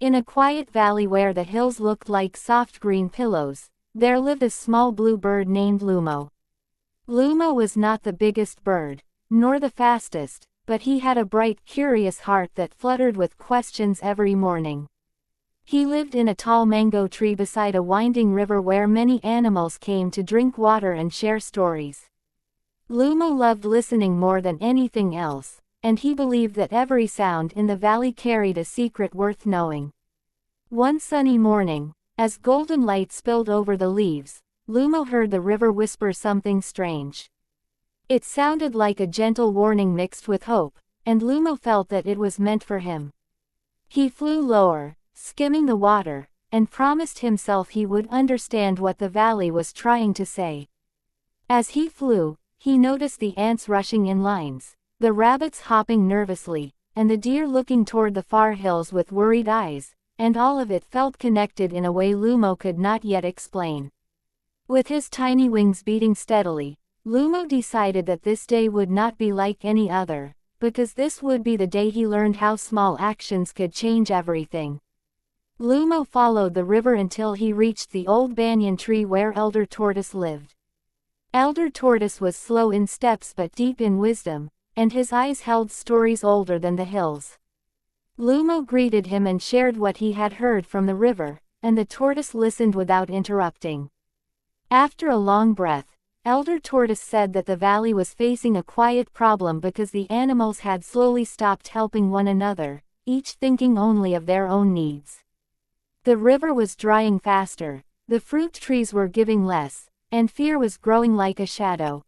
In a quiet valley where the hills looked like soft green pillows, there lived a small blue bird named Lumo. Lumo was not the biggest bird, nor the fastest, but he had a bright, curious heart that fluttered with questions every morning. He lived in a tall mango tree beside a winding river where many animals came to drink water and share stories. Lumo loved listening more than anything else, and he believed that every sound in the valley carried a secret worth knowing. One sunny morning, as golden light spilled over the leaves, Lumo heard the river whisper something strange. It sounded like a gentle warning mixed with hope, and Lumo felt that it was meant for him. He flew lower, skimming the water, and promised himself he would understand what the valley was trying to say. As he flew, he noticed the ants rushing in lines, the rabbits hopping nervously, and the deer looking toward the far hills with worried eyes, and all of it felt connected in a way Lumo could not yet explain. With his tiny wings beating steadily, Lumo decided that this day would not be like any other, because this would be the day he learned how small actions could change everything. Lumo followed the river until he reached the old banyan tree where Elder Tortoise lived. Elder Tortoise was slow in steps but deep in wisdom, and his eyes held stories older than the hills. Lumo greeted him and shared what he had heard from the river, and the tortoise listened without interrupting. After a long breath, Elder Tortoise said that the valley was facing a quiet problem because the animals had slowly stopped helping one another, each thinking only of their own needs. The river was drying faster, the fruit trees were giving less, and fear was growing like a shadow.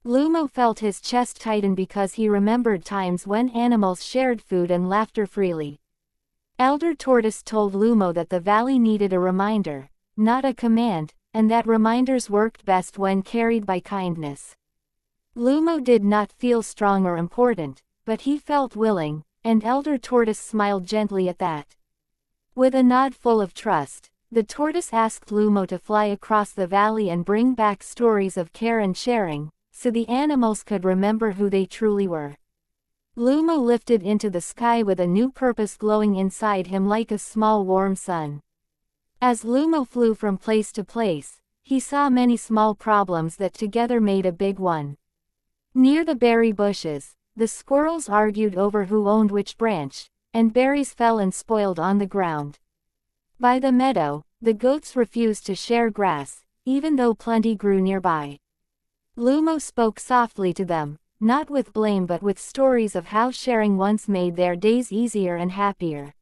Lumo felt his chest tighten because he remembered times when animals shared food and laughter freely. Elder Tortoise told Lumo that the valley needed a reminder, not a command, and that reminders worked best when carried by kindness. Lumo did not feel strong or important, but he felt willing, and Elder Tortoise smiled gently at that. With a nod full of trust, the tortoise asked Lumo to fly across the valley and bring back stories of care and sharing, so the animals could remember who they truly were. Lumo lifted into the sky with a new purpose glowing inside him like a small warm sun. As Lumo flew from place to place, he saw many small problems that together made a big one. Near the berry bushes, the squirrels argued over who owned which branch, and berries fell and spoiled on the ground. By the meadow, the goats refused to share grass, even though plenty grew nearby. Lumo spoke softly to them, not with blame but with stories of how sharing once made their days easier and happier.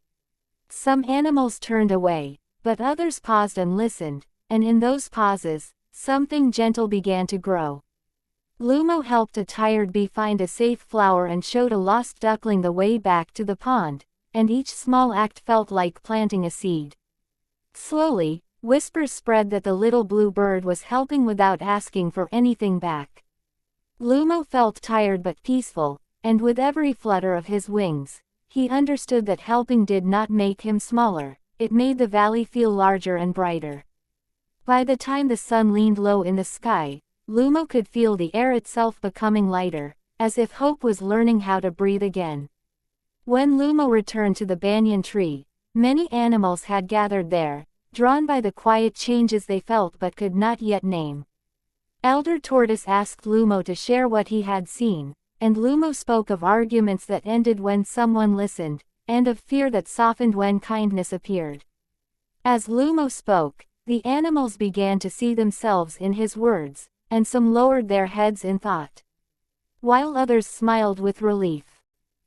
Some animals turned away, but others paused and listened, and in those pauses, something gentle began to grow. Lumo helped a tired bee find a safe flower and showed a lost duckling the way back to the pond, and each small act felt like planting a seed. Slowly, whispers spread that the little blue bird was helping without asking for anything back. Lumo felt tired but peaceful, and with every flutter of his wings, he understood that helping did not make him smaller, it made the valley feel larger and brighter. By the time the sun leaned low in the sky, Lumo could feel the air itself becoming lighter, as if hope was learning how to breathe again. When Lumo returned to the banyan tree, many animals had gathered there, drawn by the quiet changes they felt but could not yet name. Elder Tortoise asked Lumo to share what he had seen, and Lumo spoke of arguments that ended when someone listened, and of fear that softened when kindness appeared. As Lumo spoke, the animals began to see themselves in his words, and some lowered their heads in thought, while others smiled with relief.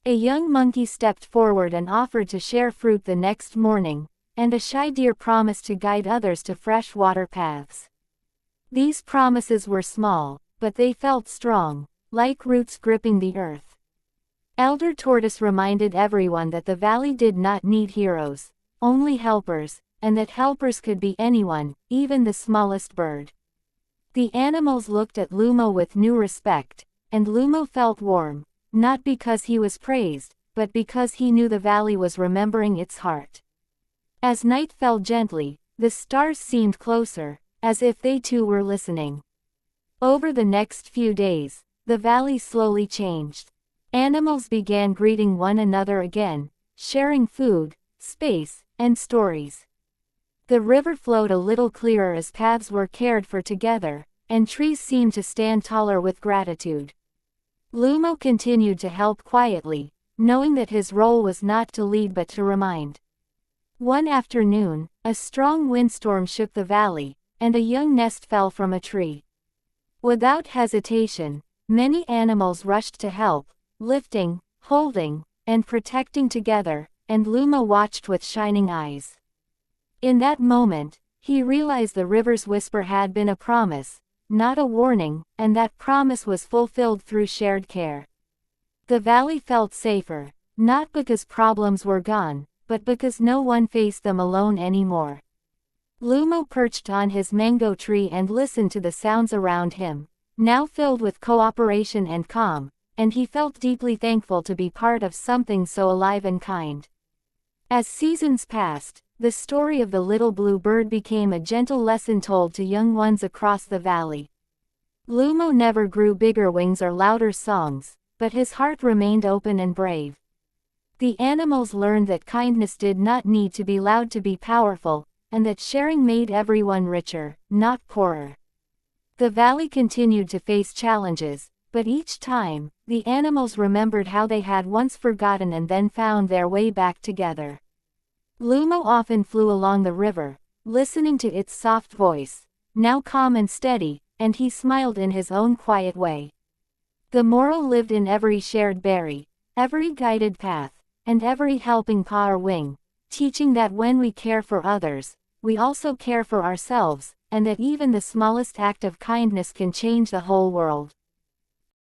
A young monkey stepped forward and offered to share fruit the next morning, and a shy deer promised to guide others to fresh water paths. These promises were small, but they felt strong, like roots gripping the earth. Elder Tortoise reminded everyone that the valley did not need heroes, only helpers, and that helpers could be anyone, even the smallest bird. The animals looked at Lumo with new respect, and Lumo felt warm, not because he was praised, but because he knew the valley was remembering its heart. As night fell gently, the stars seemed closer, as if they too were listening. Over the next few days, the valley slowly changed. Animals began greeting one another again, sharing food, space, and stories. The river flowed a little clearer as paths were cared for together, and trees seemed to stand taller with gratitude. Lumo continued to help quietly, knowing that his role was not to lead but to remind. One afternoon, a strong windstorm shook the valley, and a young nest fell from a tree. Without hesitation, many animals rushed to help, lifting, holding, and protecting together, and Lumo watched with shining eyes. In that moment, he realized the river's whisper had been a promise, not a warning, and that promise was fulfilled through shared care. The valley felt safer, not because problems were gone, but because no one faced them alone anymore. Lumo perched on his mango tree and listened to the sounds around him, now filled with cooperation and calm, and he felt deeply thankful to be part of something so alive and kind. As seasons passed, the story of the little blue bird became a gentle lesson told to young ones across the valley. Lumo never grew bigger wings or louder songs, but his heart remained open and brave. The animals learned that kindness did not need to be loud to be powerful, and that sharing made everyone richer, not poorer. The valley continued to face challenges, but each time, the animals remembered how they had once forgotten and then found their way back together. Lumo often flew along the river, listening to its soft voice, now calm and steady, and he smiled in his own quiet way. The moral lived in every shared berry, every guided path, and every helping paw or wing, teaching that when we care for others, we also care for ourselves, and that even the smallest act of kindness can change the whole world.